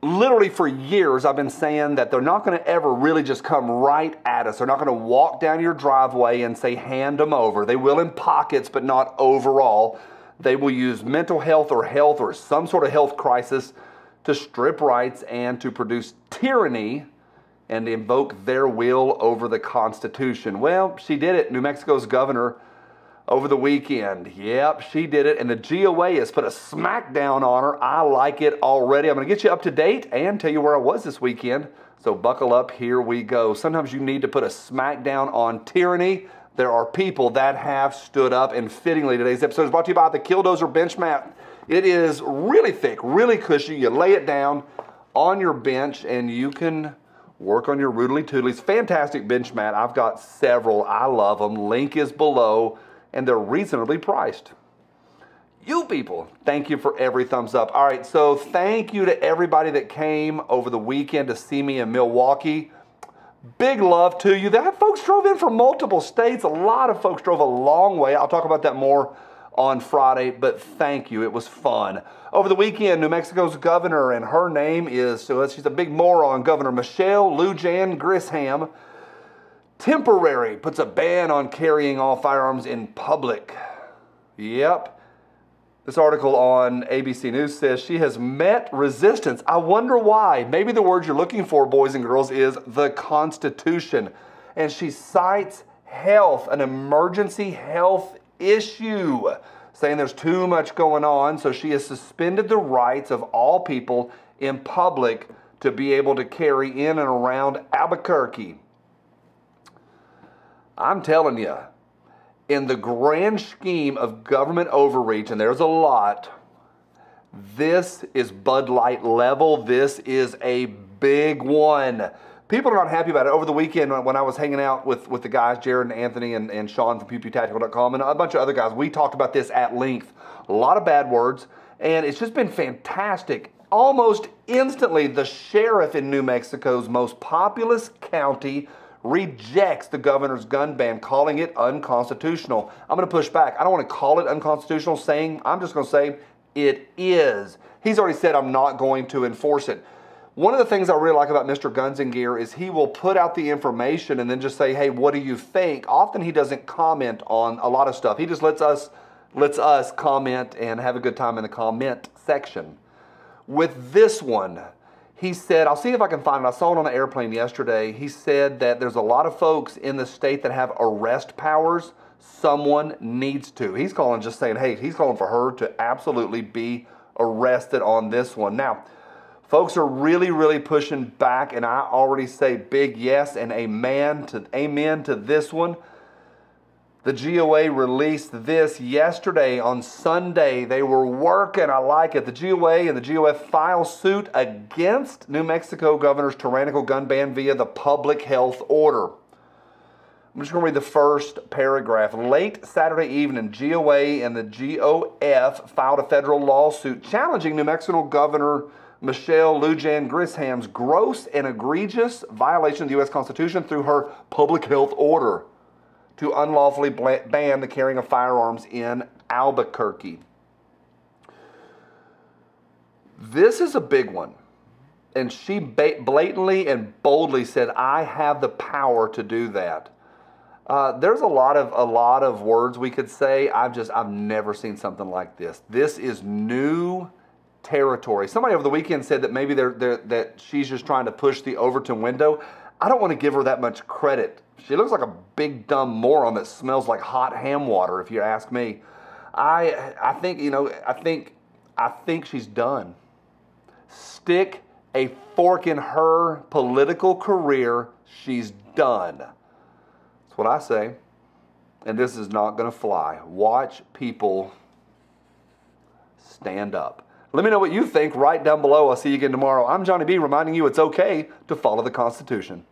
literally for years, I've been saying that they're not going to ever really just come right at us. They're not going to walk down your driveway and say, hand them over. They will in pockets, but not overall. They will use mental health or some sort of health crisis to strip rights and to produce tyranny and invoke their will over the Constitution. Well, she did it. New Mexico's governor over the weekend. Yep, she did it. And the GOA has put a smackdown on her. I like it already. I'm going to get you up to date and tell you where I was this weekend. So buckle up. Here we go. Sometimes you need to put a smackdown on tyranny. There are people that have stood up. And fittingly, today's episode is brought to you by the Killdozer bench mat. It is really thick, really cushy. You lay it down on your bench and you can work on your roodly toodlies. Fantastic bench mat. I've got several. I love them. Link is below. And they're reasonably priced. You people, thank you for every thumbs up. All right, so thank you to everybody that came over the weekend to see me in Milwaukee. Big love to you. That folks drove in from multiple states. A lot of folks drove a long way. I'll talk about that more on Friday, but thank you. It was fun. Over the weekend, New Mexico's governor, and her name is, she's a big moron, Governor Michelle Lujan Grisham, temporary puts a ban on carrying all firearms in public. Yep. This article on ABC News says she has met resistance. I wonder why. Maybe the word you're looking for, boys and girls, is the Constitution. And she cites health, an emergency health issue, saying there's too much going on. So she has suspended the rights of all people in public to be able to carry in and around Albuquerque. I'm telling you, in the grand scheme of government overreach, and there's a lot, this is Bud Light level. This is a big one. People are not happy about it. Over the weekend, when I was hanging out with the guys, Jared and Anthony and Sean from PewPewTactical.com and a bunch of other guys, we talked about this at length. A lot of bad words, and it's just been fantastic. Almost instantly, the sheriff in New Mexico's most populous county rejects the governor's gun ban, calling it unconstitutional. I'm going to push back. I don't want to call it unconstitutional, I'm just going to say it is. He's already said I'm not going to enforce it. One of the things I really like about Mr. Guns and Gear is he will put out the information and then just say, hey, what do you think? Often he doesn't comment on a lot of stuff. He just lets us comment and have a good time in the comment section. With this one, he said, I'll see if I can find it. I saw it on the airplane yesterday. He said that there's a lot of folks in the state that have arrest powers. Someone needs to. He's calling, just saying, hey, he's calling for her to absolutely be arrested on this one. Now, folks are really, really pushing back, and I already say big yes and amen to this one. The GOA released this yesterday on Sunday. They were working. I like it. The GOA and the GOF file suit against New Mexico governor's tyrannical gun ban via the public health order. I'm just going to read the first paragraph. Late Saturday evening, GOA and the GOF filed a federal lawsuit challenging New Mexico Governor Michelle Lujan Grisham's gross and egregious violation of the U.S. Constitution through her public health order to unlawfully ban the carrying of firearms in Albuquerque. This is a big one. And she blatantly and boldly said, I have the power to do that. There's a lot of words we could say. I've never seen something like this. This is new territory. Somebody over the weekend said that maybe that she's just trying to push the Overton window. I don't want to give her that much credit. She looks like a big dumb moron that smells like hot ham water, if you ask me. I think she's done. Stick a fork in her political career. She's done. That's what I say. And this is not going to fly. Watch people stand up. Let me know what you think right down below. I'll see you again tomorrow. I'm Johnny B, reminding you it's okay to follow the Constitution.